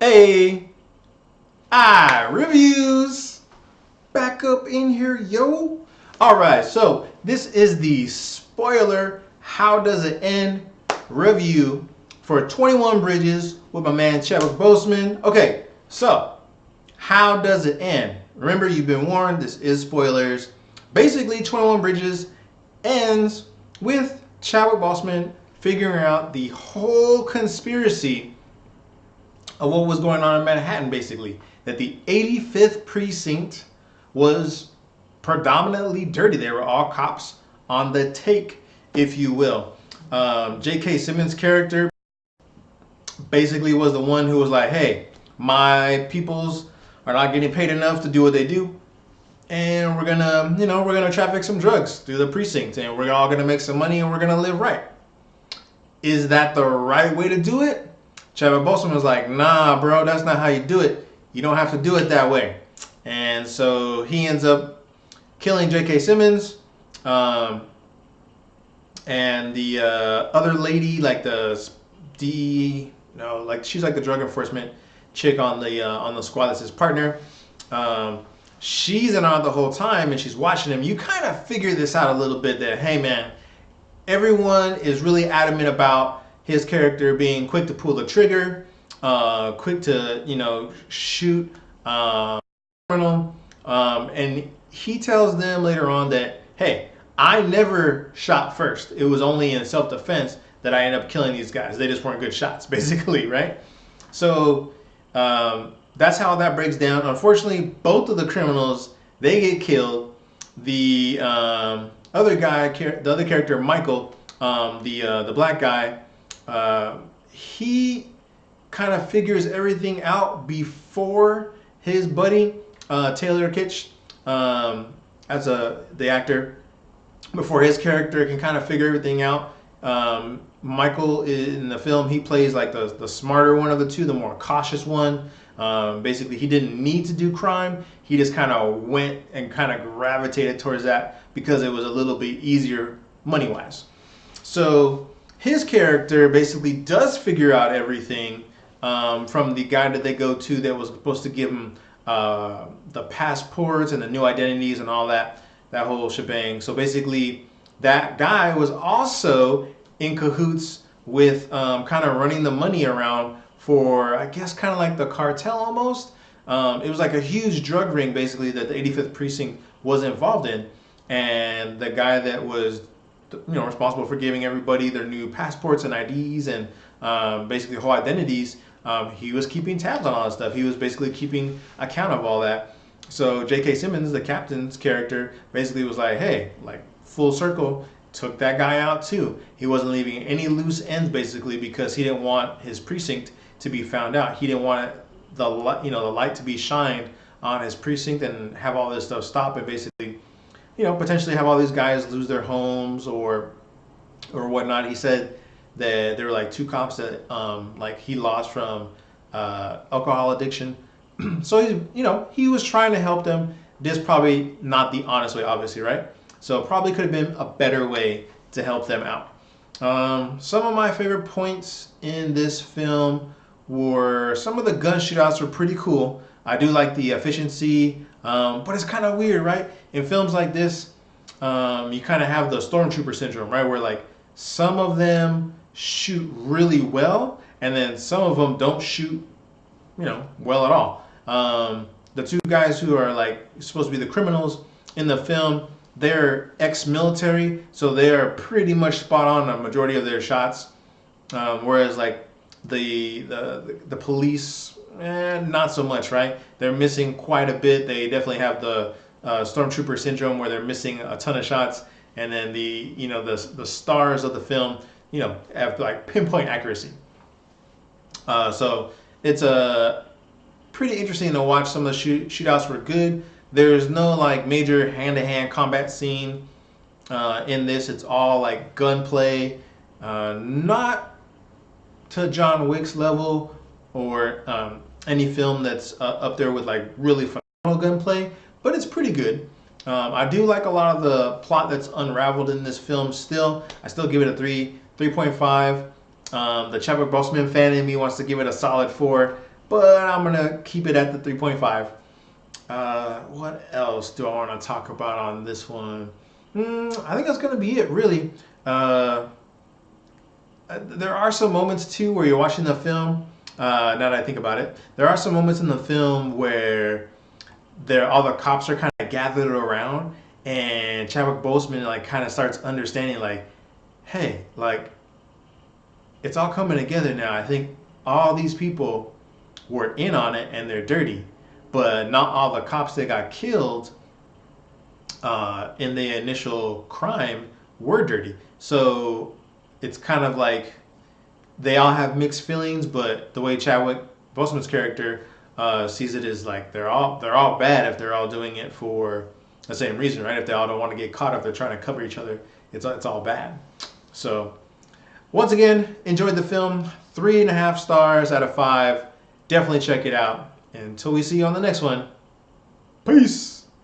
Hey, reviews back up in here, yo. All right, so this is the spoiler How Does It End review for 21 Bridges with my man Chadwick Boseman. Okay, so how does it end? Remember, you've been warned, this is spoilers. Basically, 21 Bridges ends with Chadwick Boseman figuring out the whole conspiracy of what was going on in Manhattan, basically. That the 85th precinct was predominantly dirty. They were all cops on the take, if you will. J.K. Simmons' character basically was the one who was like, hey, my peoples are not getting paid enough to do what they do. And we're gonna traffic some drugs through the precinct, and we're all gonna make some money, and we're gonna live right. Is that the right way to do it? Chadwick Boseman was like, nah, bro, that's not how you do it. You don't have to do it that way. And so he ends up killing J.K. Simmons. And the other lady, like she's like the drug enforcement chick on the squad that's his partner. She's in on the whole time, and she's watching him. You kind of figure this out a little bit that, hey, man, everyone is really adamant about his character being quick to pull the trigger, quick to shoot criminal, and he tells them later on that, hey, I never shot first. It was only in self-defense that I ended up killing these guys. They just weren't good shots, basically, right? So that's how that breaks down. Unfortunately, both of the criminals, they get killed. The other guy, the other character, Michael, the black guy, he kind of figures everything out before his buddy Taylor Kitsch, as the actor, before his character can kind of figure everything out. Michael in the film, he plays like the smarter one of the two, the more cautious one. Basically, he didn't need to do crime. He just kind of went and kind of gravitated towards that because it was a little bit easier money wise. So his character basically does figure out everything from the guy that they go to that was supposed to give him the passports and the new identities and all that whole shebang. So basically, that guy was also in cahoots with kind of running the money around for, I guess, kind of like the cartel almost. It was like a huge drug ring, basically, that the 85th precinct was involved in. And the guy that was responsible for giving everybody their new passports and IDs and basically whole identities, he was keeping tabs on all that stuff. He was basically keeping account of all that. So J.K. Simmons, the captain's character, basically was like, hey, like full circle, took that guy out too. He wasn't leaving any loose ends, basically, because he didn't want his precinct to be found out. He didn't want the light to be shined on his precinct and have all this stuff stop and basically, potentially have all these guys lose their homes or whatnot. He said that there were like two cops that like he lost from alcohol addiction. So he was trying to help them. Just probably not the honest way, obviously, right? So probably could have been a better way to help them out. Some of my favorite points in this film were some of the gun shootouts were pretty cool. I do like the efficiency, but it's kind of weird, right? In films like this, you kind of have the stormtrooper syndrome, right? Where like some of them shoot really well, and then some of them don't shoot, well at all. The two guys who are like supposed to be the criminals in the film, they're ex-military, so they are pretty much spot on a majority of their shots. Whereas like the police, not so much, right? They're missing quite a bit. They definitely have the stormtrooper syndrome where they're missing a ton of shots, and then the stars of the film, have like pinpoint accuracy. So it's a pretty interesting to watch. Some of the shootouts were good. There's no like major hand-to-hand combat scene in this. It's all like gunplay, not to John Wick's level or any film that's up there with like really phenomenal gunplay, but it's pretty good. I do like a lot of the plot that's unraveled in this film. Still, I still give it a 3.5. The Chadwick Boseman fan in me wants to give it a solid 4. but I'm gonna keep it at the 3.5. What else do I want to talk about on this one? I think that's gonna be it, really. Uh, there are some moments too where you're watching the film. Now that I think about it, there are some moments in the film where all the cops are kind of gathered around, and Chadwick Boseman like kind of starts understanding like, hey, like it's all coming together now. I think all these people were in on it and they're dirty, but not all the cops that got killed in the initial crime were dirty. So it's kind of like they all have mixed feelings, but the way Chadwick Boseman's character sees it is like they're all bad if they're all doing it for the same reason, right? If they all don't want to get caught, if they're trying to cover each other, it's all bad. So once again, enjoyed the film. 3.5 stars out of 5. Definitely check it out. Until we see you on the next one. Peace.